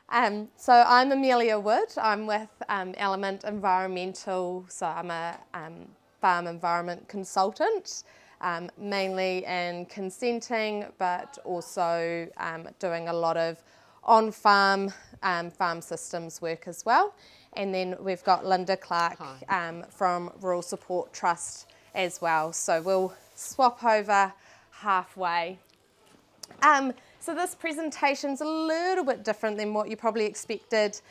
So I'm Amelia Wood. I'm with Element Environmental, so I'm a farm environment consultant, mainly in consenting, but also doing a lot of on-farm farm systems work as well. And then we've got Lynda Clark from Rural Support Trust as well. So we'll swap over halfway. So this presentation's a little bit different than what you probably expected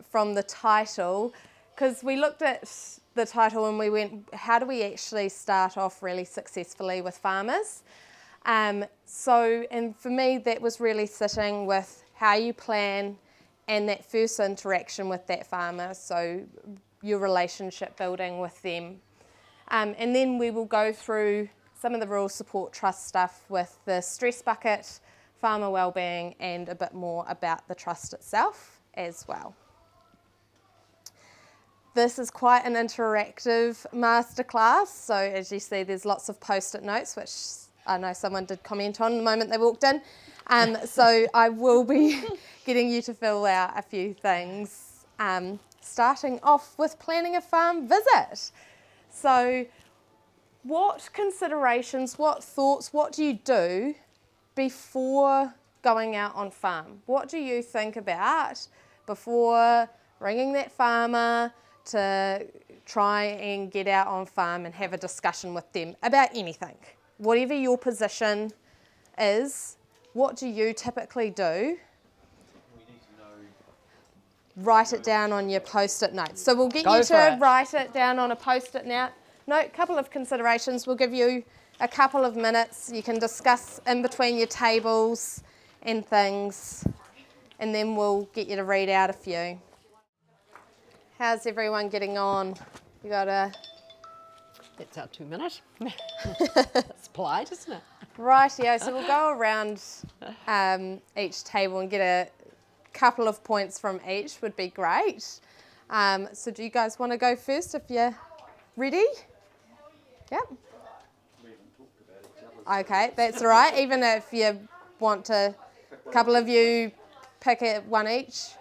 from the title, because we looked at the title and we went, how do we actually start off really successfully with farmers? And for me, that was really sitting with how you plan and that first interaction with that farmer, so your relationship building with them. And then we will go through some of the Rural Support Trust stuff with the stress bucket, farmer wellbeing, and a bit more about the trust itself as well. This is quite an interactive masterclass, so as you see there's lots of post-it notes, which I know someone did comment on the moment they walked in. So I will be getting you to fill out a few things, starting off with planning a farm visit. So what considerations, what thoughts, what do you do before going out on farm? What do you think about before ringing that farmer to try and get out on farm and have a discussion with them about anything? Whatever your position is, what do you typically do? We need to know. Write it down on your post-it notes. So we'll get you to write it down on a post-it note. A couple of considerations. We'll give you a couple of minutes. You can discuss in between your tables and things, and then we'll get you to read out a few. How's everyone getting on? You got a... That's our 2 minutes. It's polite, isn't it? Rightio, so we'll go around each table and get a couple of points from each would be great. So do you guys want to go first if you're ready? Yep. Okay, that's all right. Even if you want to, a couple of you pick it one each.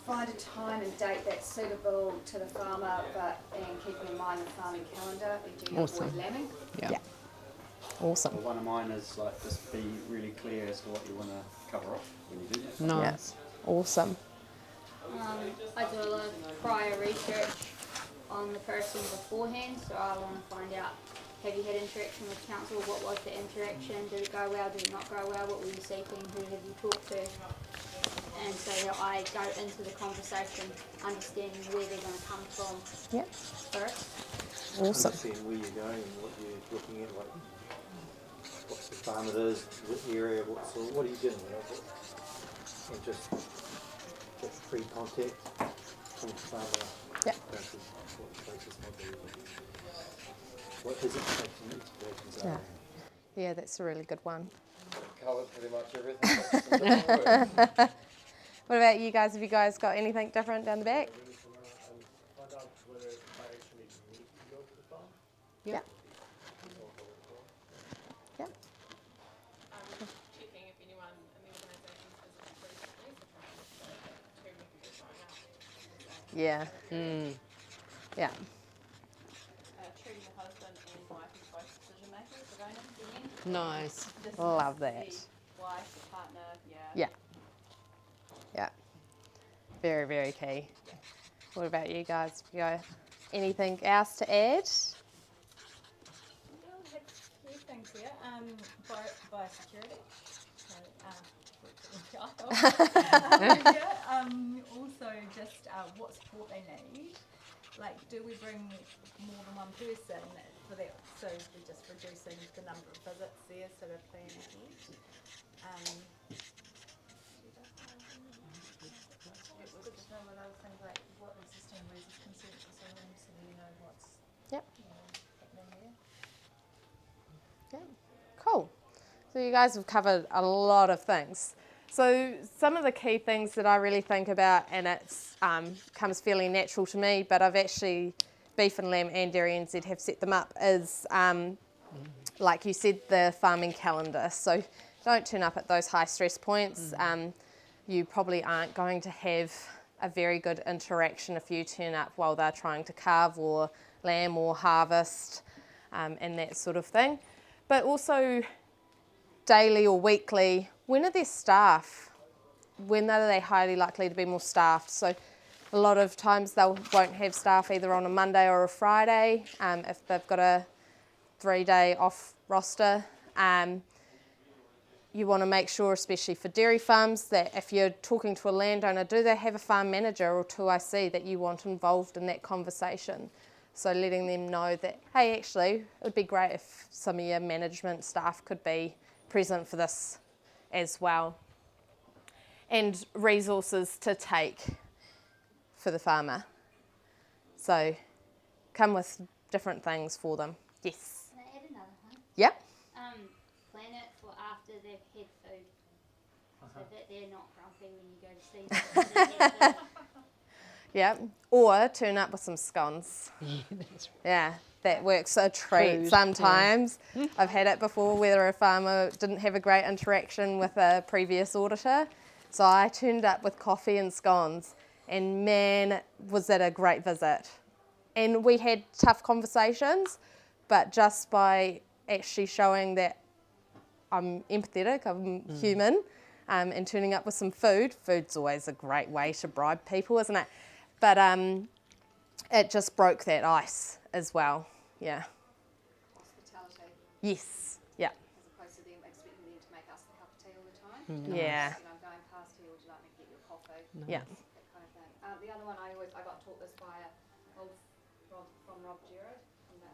Find a time and date that's suitable to the farmer, and keeping in mind the farming calendar. We do avoid lambing. Yeah. Awesome. Well, one of mine is like just be really clear as to what you want to cover off when you do that. Nice. Yeah. Awesome. I do a lot of prior research on the person beforehand, so I want to find out, have you had interaction with council? What was the interaction? Did it go well? Did it not go well? What were you seeking? Who have you talked to? And so that I go into the conversation understanding where they're going to come from first. Awesome. Understand where you're going and what you're looking at, like what the farm it is, what area, what soil, what are you dealing with? And just pre-contact from the farmer. Yeah. What his expectations are. Yeah, that's a really good one. Covered pretty much everything. What about you guys? Have you guys got anything different down the back? Yeah. Yeah. Checking if anyone in the organisation is Yeah. Yeah. treating the husband and wife as both decision makers, so going into the end. Nice. Love that. The wife, the partner, Yeah. Yeah. Very, very key. What about you guys? Have you got anything else to add? Well, I have a few things here. Biosecurity. Also, just what support they need. Like, do we bring more than one person for that? So we're just reducing the number of visits there, so we're planning ahead. It's good to know another thing, like what existing reasons consent for someone, so you know what's happening there. Yeah. Cool. So you guys have covered a lot of things. So some of the key things that I really think about, and it's comes fairly natural to me, but I've actually, Beef and Lamb and Dairy NZ have set them up, is like you said, the farming calendar. So don't turn up at those high stress points. You probably aren't going to have a very good interaction if you turn up while they're trying to carve or lamb or harvest and that sort of thing. But also daily or weekly, when are their staff? When are they highly likely to be more staffed? So a lot of times they won't have staff either on a Monday or a Friday if they've got a 3-day off roster. You want to make sure, especially for dairy farms, that if you're talking to a landowner, do they have a farm manager or 2IC that you want involved in that conversation? So letting them know that, hey, actually, it would be great if some of your management staff could be present for this as well. And resources to take for the farmer. So come with different things for them. Yes. Can I add another one? Yep. Plan it for after they've had food, so that they're not grumpy when you go to see them. Yep. Or turn up with some scones. Yeah, that works a treat Food, sometimes. I've had it before where a farmer didn't have a great interaction with a previous auditor. So I turned up with coffee and scones, and man, was it a great visit. And we had tough conversations, but just by actually showing that I'm empathetic, I'm human, and turning up with some food. Food's always a great way to bribe people, isn't it? But it just broke that ice as well, yeah. Hospitality, Yes, yeah. as opposed to them expecting them to make us the cup of tea all the time. Yeah, You know, I'm going past here, would you like me to get you a coffee? yeah. That kind of thing. The other one I got taught this by from Rob Gerard from the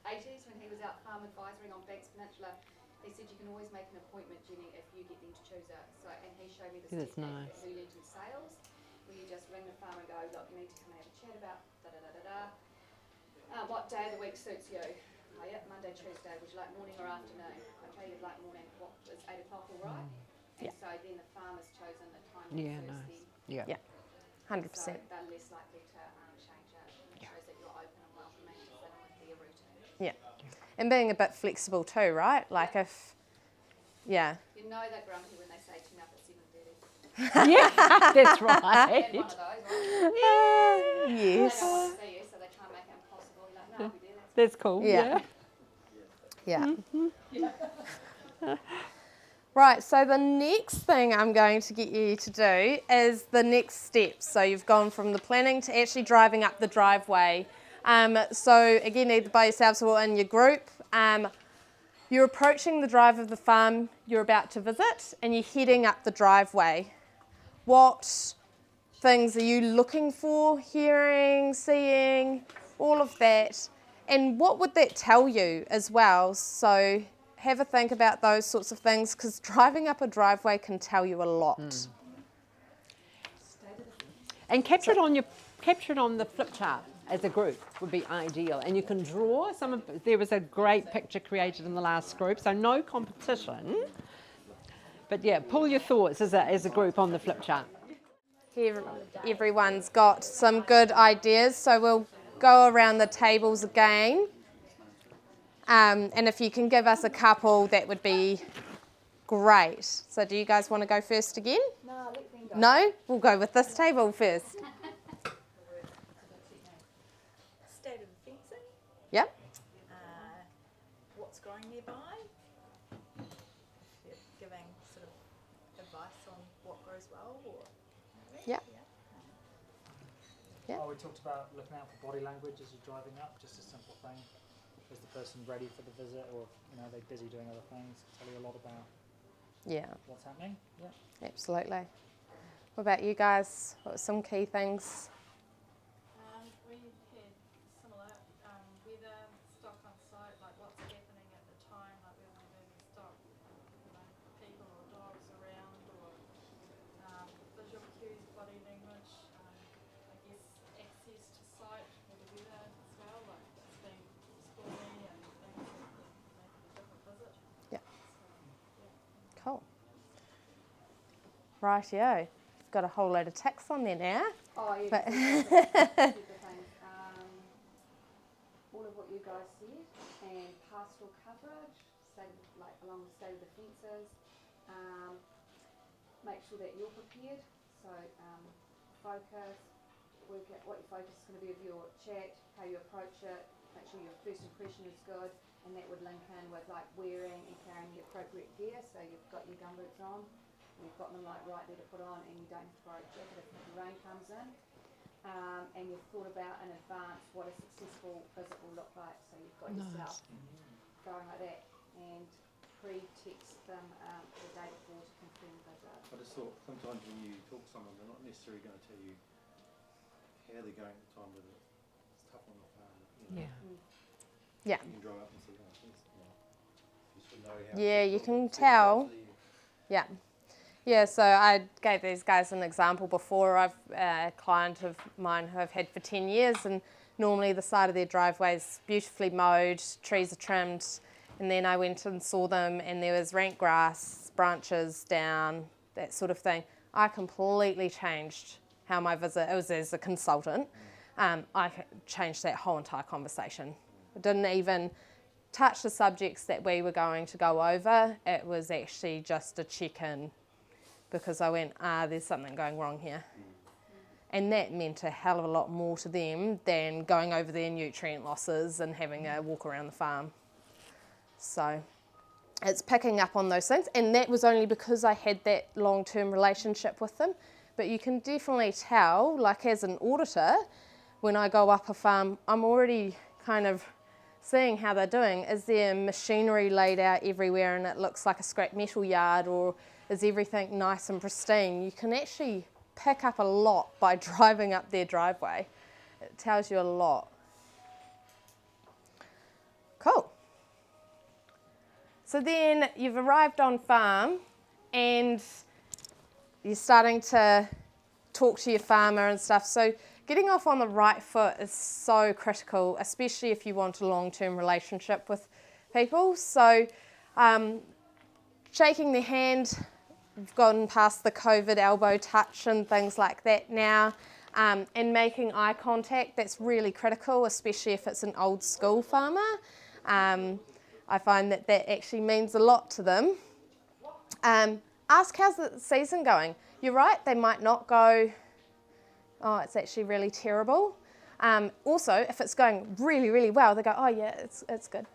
80s when he was out farm advisoring on Banks Peninsula. He said you can always make an appointment, Jenny, if you get them to choose it. So, and he showed me this That's technique nice. that we learned in sales, where you just ring the farmer and go, look, you need to come and have a chat about what day of the week suits you? Oh, yeah, Monday, Tuesday. Would you like morning or afternoon? Okay, you'd like morning. What is 8 o'clock all right? And Yeah. so then the farmer's chosen the time Yeah, that suits nice. them. Yeah. Yeah. 100%. So they're less likely to change it. And it shows that you're open and welcoming to fit in with their routine. Yeah. And being a bit flexible too, right? Like if, yeah. You know they're grumpy when they say turn up at 7:30. Yeah, that's And one right. of those, right? They Yes. don't want to see you, so they try and make it impossible. You're like, no, I'll be there. That's cool. Yeah. Yeah. Yeah. Right, so the next thing I'm going to get you to do is the next step. So you've gone from the planning to actually driving up the driveway. So again, either by yourselves or in your group, you're approaching the drive of the farm you're about to visit and you're heading up the driveway. What things are you looking for, hearing, seeing, all of that? And what would that tell you as well? So have a think about those sorts of things because driving up a driveway can tell you a lot. And capture it on the flip chart as a group would be ideal. And you can draw there was a great picture created in the last group, so no competition. But yeah, pull your thoughts as a group on the flip chart. Here, everyone's got some good ideas, so we'll go around the tables again. And if you can give us a couple, that would be great. So do you guys want to go first again? No, let them go. No? We'll go with this table first. State of fencing, Yep. what's growing nearby, giving sort of advice on what grows well or Yep. Yeah. Oh, we talked about looking out for body language as you're driving up, just a simple thing. Is the person ready for the visit or, they're busy doing other things? Tell you a lot about Yeah, what's happening. Yeah. absolutely. What about you guys? What are some key things? We had similar weather, stock on site, like what's happening at the time, like whether we're moving stock, people or dogs around, or visual cues, body language, I guess access to site for the weather as well, like it's being stormy and things that could make it a different visit. Yeah. Cool. Rightio. You've got a whole load of ticks on there now. Oh, yeah. But Super things. All of what you guys said, and pastoral coverage, like along the state of the fences, Make sure that you're prepared. So focus, work out what your focus is going to be of your chat, how you approach it, make sure your first impression is good, and that would link in with like wearing and carrying the appropriate gear. So you've got your gumboots on, you've got them like right there to put on, and you don't have to borrow a jacket if the rain comes in. And you've thought about in advance what a successful visit will look like. So you've got yourself going like that, and pre-text them the day before to confirm the visit. I just thought sometimes when you talk to someone, they're not necessarily going to tell you how they're going at the time, but it's tough on the farm. You know. Yeah. You can drive up and see, oh, this, you should know how. Yeah, you can tell. Yeah. Yeah, so I gave these guys an example before. I've a client of mine who I've had for 10 years, and normally the side of their driveway is beautifully mowed, trees are trimmed, and then I went and saw them and there was rank grass, branches down, that sort of thing. I completely changed how my visit, it was as a consultant, I changed that whole entire conversation. I didn't even touch the subjects that we were going to go over. It was actually just a check-in, because I went, there's something going wrong here. And that meant a hell of a lot more to them than going over their nutrient losses and having a walk around the farm. So it's picking up on those things, and that was only because I had that long-term relationship with them. But you can definitely tell, like as an auditor, when I go up a farm, I'm already kind of seeing how they're doing. Is there machinery laid out everywhere and it looks like a scrap metal yard, or is everything nice and pristine? You can actually pick up a lot by driving up their driveway. It tells you a lot. Cool. So then you've arrived on farm and you're starting to talk to your farmer and stuff. So getting off on the right foot is so critical, especially if you want a long-term relationship with people. So shaking their hand, we've gone past the COVID elbow touch and things like that now, and making eye contact, that's really critical, especially if it's an old school farmer. I find that that actually means a lot to them. Ask how's the season going. You're right, they might not go, oh, it's actually really terrible. Also, if it's going really, really well, they go, oh yeah, it's good.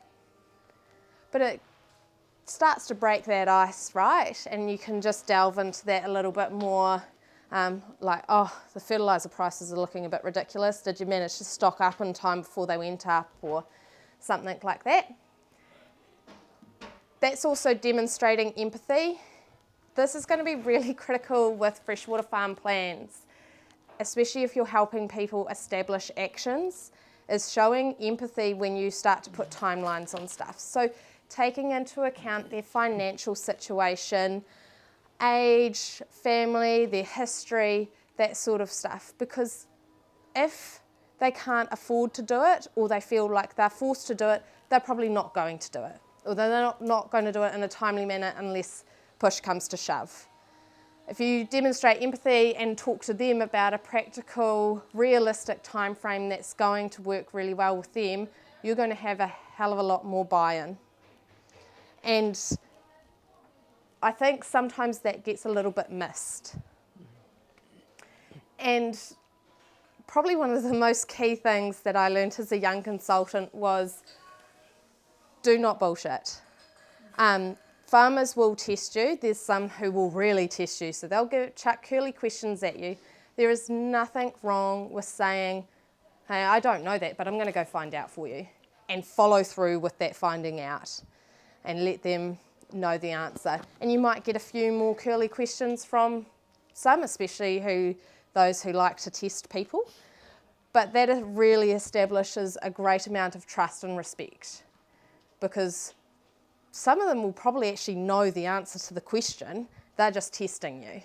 But it starts to break that ice, right? And you can just delve into that a little bit more, like, oh, the fertiliser prices are looking a bit ridiculous. Did you manage to stock up in time before they went up, or something like that? That's also demonstrating empathy. This is going to be really critical with freshwater farm plans, especially if you're helping people establish actions, is showing empathy when you start to put timelines on stuff. So taking into account their financial situation, age, family, their history, that sort of stuff. Because if they can't afford to do it, or they feel like they're forced to do it, they're probably not going to do it. Or they're not going to do it in a timely manner unless push comes to shove. If you demonstrate empathy and talk to them about a practical, realistic time frame that's going to work really well with them, you're going to have a hell of a lot more buy-in. And I think sometimes that gets a little bit missed. And probably one of the most key things that I learned as a young consultant was do not bullshit. Farmers will test you. There's some who will really test you. So they'll chuck curly questions at you. There is nothing wrong with saying, hey, I don't know that, but I'm going to go find out for you. And follow through with that finding out and let them know the answer. And you might get a few more curly questions from some, especially those who like to test people. But that really establishes a great amount of trust and respect, because some of them will probably actually know the answer to the question. They're just testing you.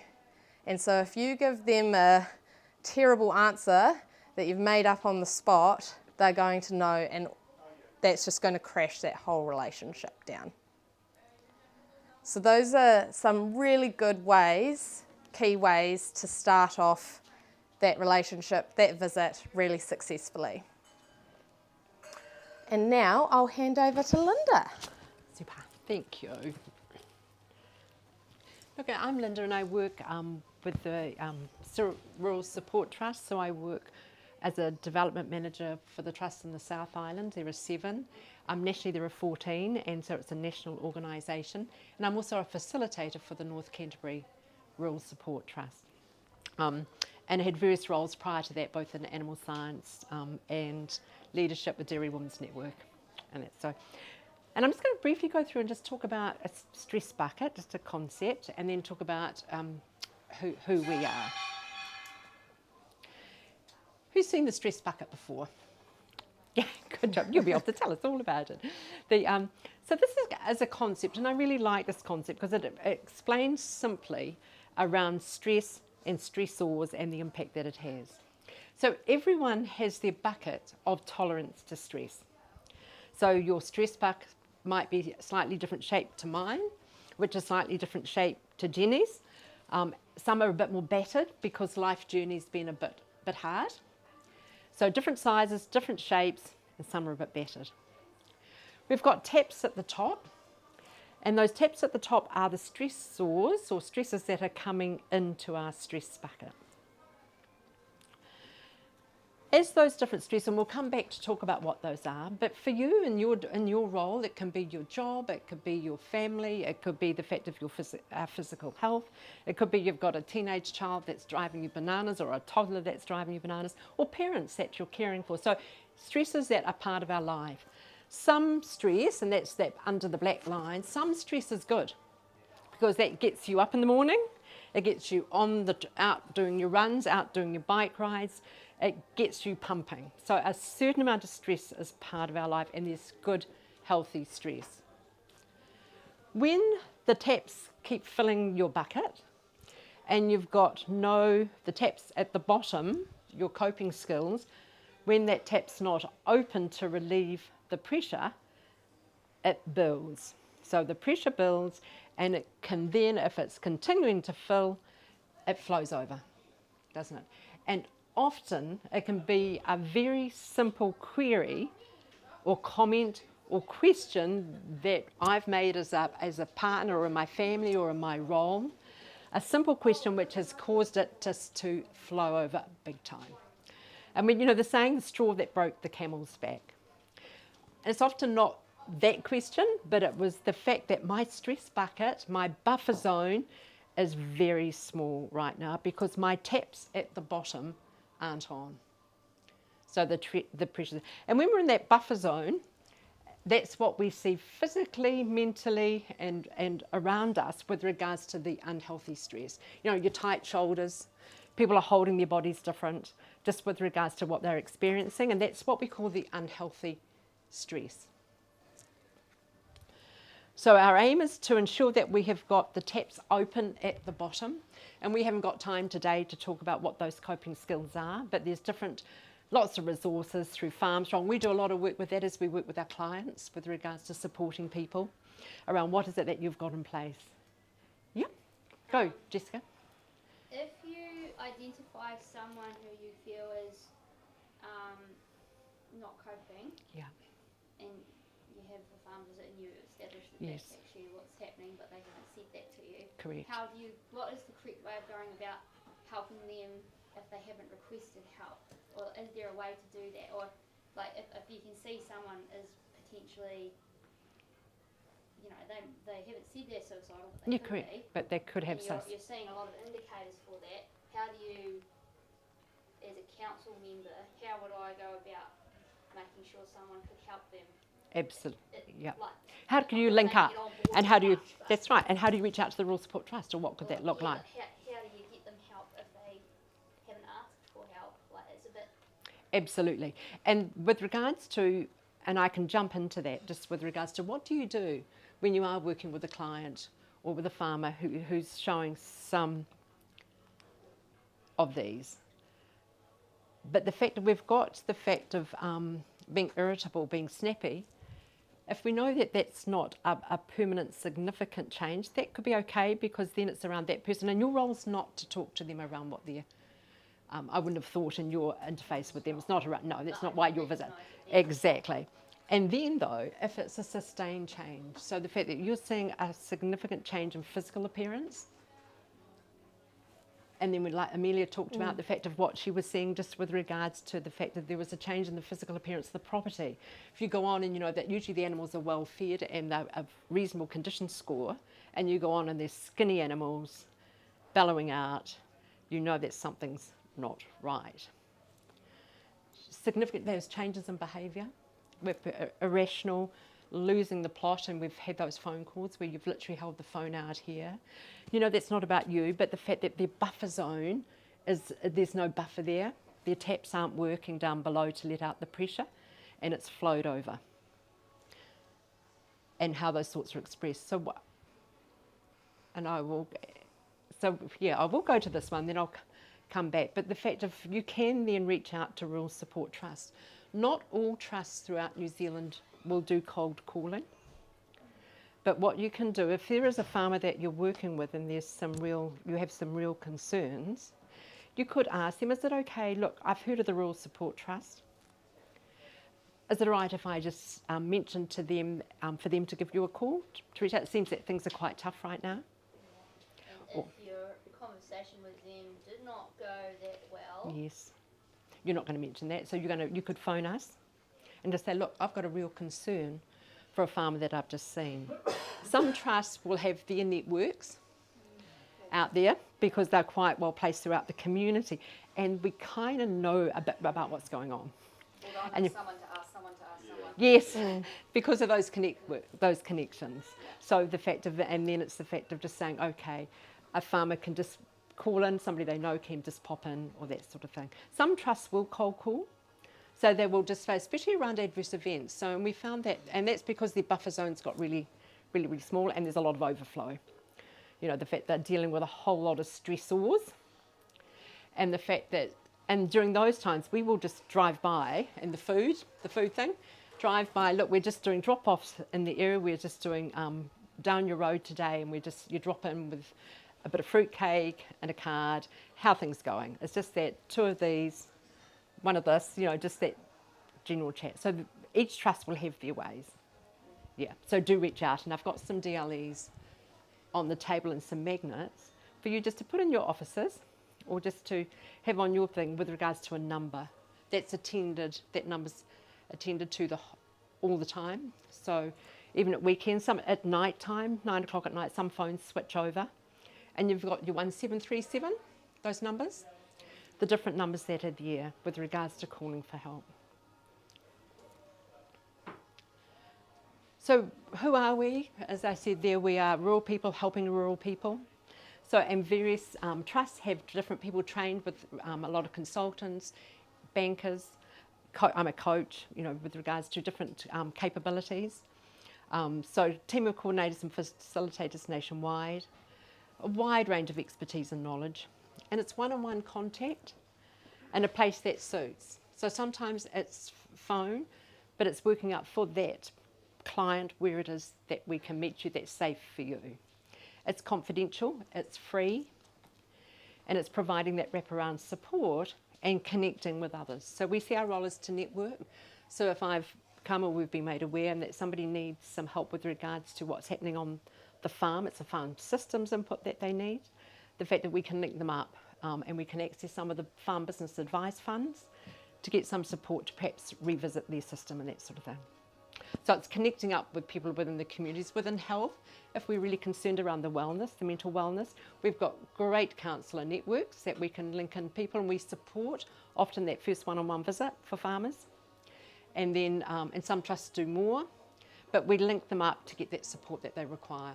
And so if you give them a terrible answer that you've made up on the spot, they're going to know, and that's just going to crash that whole relationship down. So those are some really good ways, key ways to start off that relationship, that visit really successfully. And now I'll hand over to Lynda. Super, thank you. Okay, I'm Lynda and I work with the Rural Support Trust. So I work as a development manager for the trust in the South Island. There are 7. Nationally there are 14, and so it's a national organisation. And I'm also a facilitator for the North Canterbury Rural Support Trust. And I had various roles prior to that, both in animal science and leadership with Dairy Women's Network. And I'm just going to briefly go through and just talk about a stress bucket, just a concept, and then talk about who we are. Who's seen the stress bucket before? Yeah, good job. You'll be able to tell us all about it. So this is a concept, and I really like this concept because it explains simply around stress and stressors and the impact that it has. So everyone has their bucket of tolerance to stress. So your stress bucket might be a slightly different shape to mine, which is slightly different shape to Jenny's. Some are a bit more battered because life journey's been a bit hard. So different sizes, different shapes, and some are a bit battered. We've got taps at the top, and those taps at the top are the stressors or stresses that are coming into our stress bucket. As those different stresses, and we'll come back to talk about what those are, but for you in your role, it can be your job, it could be your family, it could be the fact of your physical health, it could be you've got a teenage child that's driving you bananas, or a toddler that's driving you bananas, or parents that you're caring for. So stresses that are part of our life. Some stress, and that's that under the black line, some stress is good because that gets you up in the morning, it gets you out doing your runs, out doing your bike rides, it gets you pumping. So a certain amount of stress is part of our life, and there's good, healthy stress. When the taps keep filling your bucket and you've got the taps at the bottom, your coping skills, when that tap's not open to relieve the pressure, it builds. So the pressure builds, and it can then, if it's continuing to fill, it flows over, doesn't it? And often it can be a very simple query or comment or question that I've made as a partner or in my family or in my role, a simple question which has caused it just to flow over big time. I mean, the saying, the straw that broke the camel's back. It's often not that question, but it was the fact that my stress bucket, my buffer zone, is very small right now because my taps at the bottom aren't on. So the pressure. And when we're in that buffer zone, that's what we see physically, mentally, and around us with regards to the unhealthy stress. Your tight shoulders, people are holding their bodies different, just with regards to what they're experiencing, and that's what we call the unhealthy stress. So our aim is to ensure that we have got the taps open at the bottom, and we haven't got time today to talk about what those coping skills are, but there's lots of resources through Farm Strong. We do a lot of work with that as we work with our clients with regards to supporting people around what is it that you've got in place. Yeah, go Jessica. If you identify someone who you feel is not coping, yeah, and you have a farm visit and you establish that yes, that's actually what's happening, but they haven't said that to you. Correct. What is the correct way of going about helping them if they haven't requested help? Or is there a way to do that? Or like if you can see someone is potentially, they haven't said they're suicidal, but they could be. But they could have you're seeing a lot of indicators for that. How do you, as a council member, how would I go about making sure someone could help them? Absolutely, yeah. How can you link up? And how do you, that's right, and how do you reach out to the Rural Support Trust, or what could that look like? How do you get them help if they haven't asked for help? It's a bit... Absolutely. And with regards to, and I can jump into that, just with regards to what do you do when you are working with a client or with a farmer who's showing some of these. But the fact that we've got the fact of being irritable, being snappy, if we know that that's not a permanent significant change, that could be okay, because then it's around that person, and your role's not to talk to them around what they're, I wouldn't have thought in your interface with them, it's not around, no, that's not why you're visiting. Exactly. And then though, if it's a sustained change, so the fact that you're seeing a significant change in physical appearance, And then like Amelia talked about the fact of what she was seeing just with regards to the fact that there was a change in the physical appearance of the property. If you go on and you know that usually the animals are well fed and they're a reasonable condition score, and you go on and there's skinny animals bellowing out, you know that something's not right. Significant, there's changes in behaviour, with irrational, losing the plot, and we've had those phone calls where you've literally held the phone out here. You know, that's not about you, but the fact that their buffer zone is, there's no buffer there. Their taps aren't working down below to let out the pressure, and it's flowed over. And how those thoughts are expressed. So, and I will, so yeah, I will go to this one, then I'll come back. But the fact of you can then reach out to Rural Support Trust. Not all trusts throughout New Zealand will do cold calling. But what you can do, if there is a farmer that you're working with and there's some real, you have some real concerns, you could ask them, is it okay, look, I've heard of the Rural Support Trust. Is it all right if I just mention to them, for them to give you a call to reach out? It seems that things are quite tough right now. And if your conversation with them did not go that well, Yes. You're not going to mention that, so you could phone us and just say, look, I've got a real concern for a farmer that I've just seen. Some trusts will have their networks out there because they're quite well placed throughout the community, and we kind of know a bit about what's going on. And someone to ask someone. Yes, because of those connections. So the fact of, and then it's the fact of just saying, okay, a farmer can just call in, somebody they know can just pop in, or that sort of thing. Some trusts will cold call, so they will just say, especially around adverse events. So, and we found that, and that's because their buffer zones got really, really, really small, and there's a lot of overflow. You know, the fact they're dealing with a whole lot of stressors, and the fact that, and during those times, we will just drive by, and the food thing, drive by, look, we're just doing drop-offs in the area, we're just doing down your road today, and you drop in with a bit of fruit cake and a card, how things going. It's just that 2 of these, 1 of this, you know, just that general chat. So each trust will have their ways. Yeah, so do reach out, and I've got some DLEs on the table and some magnets for you just to put in your offices, or just to have on your thing with regards to a number that's attended, that number's attended to all the time. So even at weekends, some at night time, 9 o'clock at night, some phones switch over. And you've got your 1737, those numbers, the different numbers that are there with regards to calling for help. So who are we? As I said there, we are rural people helping rural people. So, and various trusts have different people trained with a lot of consultants, bankers. I'm a coach, you know, with regards to different capabilities. So team of coordinators and facilitators nationwide. A wide range of expertise and knowledge, and it's one-on-one contact and a place that suits. So sometimes it's phone, but it's working out for that client where it is that we can meet you that's safe for you. It's confidential, it's free, and it's providing that wraparound support and connecting with others. So we see our role is to network. So if I've come or we've been made aware and that somebody needs some help with regards to what's happening on the farm, it's a farm systems input that they need, the fact that we can link them up and we can access some of the farm business advice funds to get some support to perhaps revisit their system and that sort of thing. So it's connecting up with people within the communities, within health. If we're really concerned around the wellness, the mental wellness, we've got great counsellor networks that we can link in people, and we support often that first one-on-one visit for farmers. And then, and some trusts do more, but we link them up to get that support that they require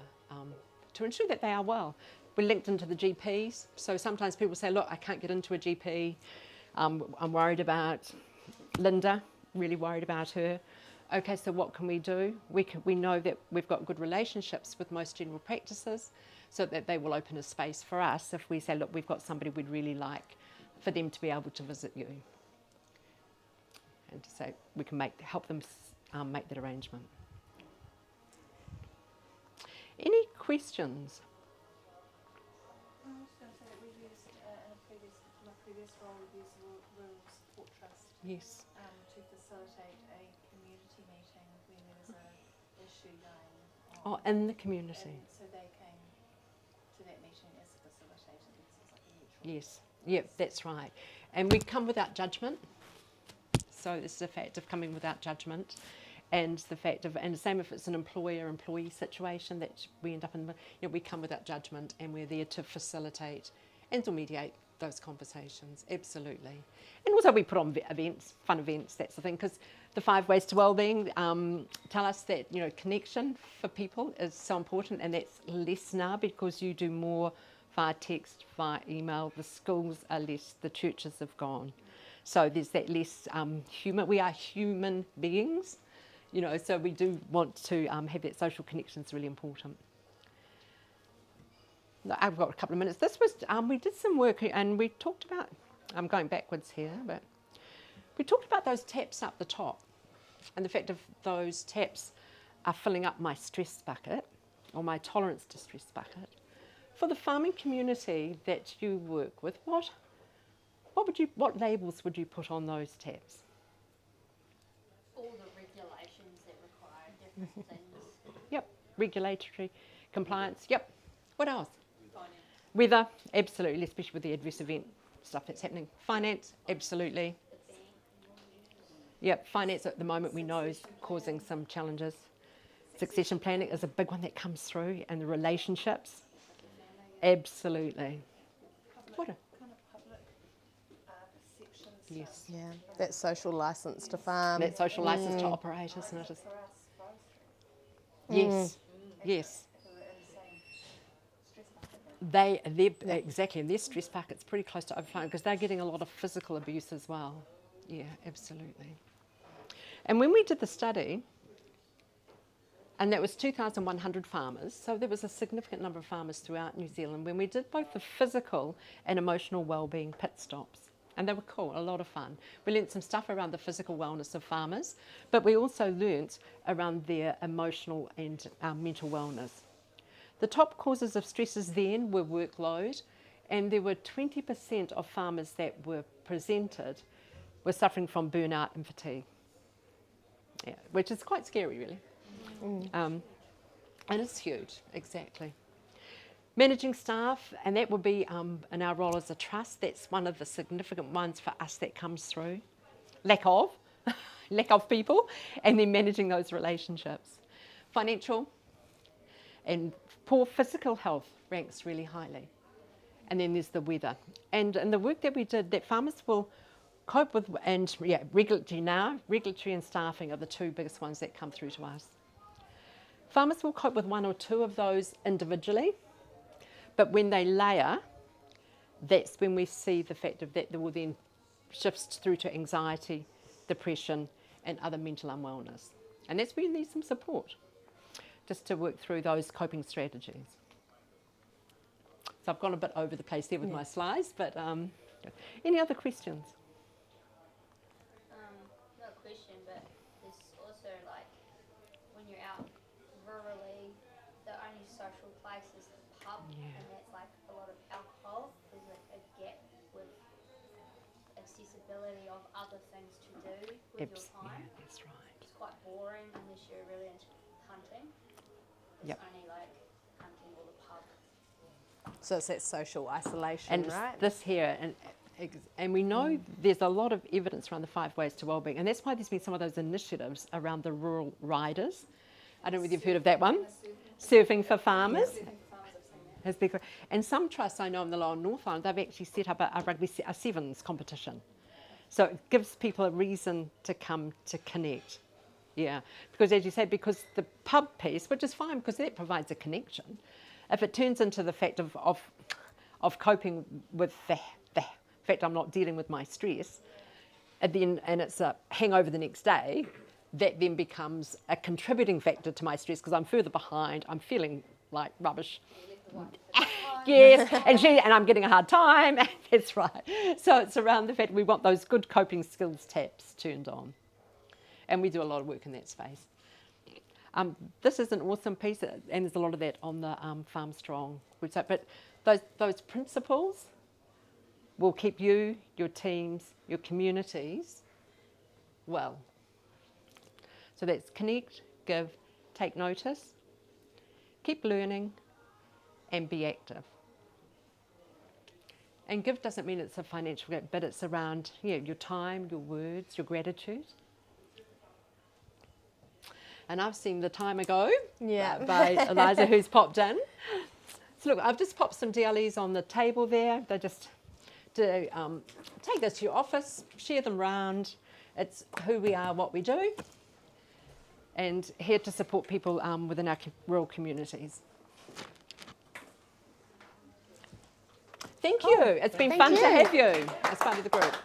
to ensure that they are well. We're linked into the GPs, so sometimes people say, look, I can't get into a GP, I'm worried about Lynda, really worried about her. Okay, so what can we do? We know that we've got good relationships with most general practices, so that they will open a space for us if we say, look, we've got somebody we'd really like for them to be able to visit you. And to say we can help them make that arrangement. Any questions? I was going to say that we used, in my previous role, we used the Rural Support Trust Yes. To facilitate a community meeting when there was an issue going on. Oh, in the community. And so they came to that meeting as a facilitator, because it's like a neutral Yes, yep, that's right. And we come without judgment. So it's the fact of coming without judgment, and the fact of, and the same if it's an employer-employee situation that we end up in, we come without judgment, and we're there to facilitate and to mediate those conversations, absolutely. And also we put on events, fun events, that's the thing, because the 5 ways to wellbeing tell us that, connection for people is so important, and that's less now because you do more via text, via email, the schools are less, the churches have gone. So there's that less human, we are human beings, so we do want to have that social connection, is really important. I've got a couple of minutes. This was, we did some work and we talked about, I'm going backwards here, but we talked about those taps up the top and the fact of those taps are filling up my stress bucket or my tolerance to stress bucket. For the farming community that you work with, what labels would you put on those taps? All the regulations that require different things. Yep, regulatory compliance. Yep. What else? Weather, absolutely, especially with the adverse event stuff that's happening. Finance, absolutely. Yep, finance at the moment we know is causing some challenges. Succession planning is a big one that comes through, and the relationships, absolutely. What a yes. Yeah, that social licence to farm. That social licence to operate, isn't it? Yes, yes. They're exactly, and their stress bucket's pretty close to overflowing because they're getting a lot of physical abuse as well. Yeah, absolutely. And when we did the study, and that was 2,100 farmers, so there was a significant number of farmers throughout New Zealand, when we did both the physical and emotional wellbeing pit stops. And they were cool, a lot of fun. We learnt some stuff around the physical wellness of farmers, but we also learnt around their emotional and mental wellness. The top causes of stresses then were workload, and there were 20% of farmers that were presented were suffering from burnout and fatigue. Yeah, which is quite scary, really. And it's huge, exactly. Managing staff, and that would be in our role as a trust, that's one of the significant ones for us that comes through. Lack of people, and then managing those relationships. Financial and poor physical health ranks really highly. And then there's the weather. And in the work that we did, that farmers will cope with, and regulatory and staffing are the 2 biggest ones that come through to us. Farmers will cope with 1 or 2 of those individually, but when they layer, that's when we see the fact of that will then shifts through to anxiety, depression, and other mental unwellness. And that's where you need some support, just to work through those coping strategies. So I've gone a bit over the place there with my slides, but any other questions? Not a question, but there's also like when you're out rurally, the only social place is the pub, and that's like a lot of alcohol. There's a gap with accessibility of other things to do with your time. Yeah, that's right. It's quite boring unless you're really into hunting. It's only like hunting or the pub. So it's that social isolation, And right? this here, and we know there's a lot of evidence around the 5 ways to wellbeing, and that's why there's been some of those initiatives around the rural riders. I don't know whether you've heard of that one. Surfing for farmers. Has been, and some trusts I know in the Lower North Island, they've actually set up a sevens competition. So it gives people a reason to come to connect. Yeah, because as you said, because the pub piece, which is fine because that provides a connection, if it turns into the fact of coping with the fact I'm not dealing with my stress, and it's a hangover the next day, that then becomes a contributing factor to my stress because I'm further behind, I'm feeling like rubbish. Yes, and I'm getting a hard time. That's right. So it's around the fact we want those good coping skills taps turned on. And we do a lot of work in that space. This is an awesome piece, and there's a lot of that on the Farm Strong website. But those principles will keep you, your teams, your communities well. So that's connect, give, take notice, keep learning, and be active. And give doesn't mean it's a financial gift, but it's around your time, your words, your gratitude. And I've seen the time ago by Eliza who's popped in. So look, I've just popped some DLEs on the table there. They're just to take this to your office, share them round. It's who we are, what we do, and here to support people within our rural communities. Thank you. It's been fun to have you as part of the group.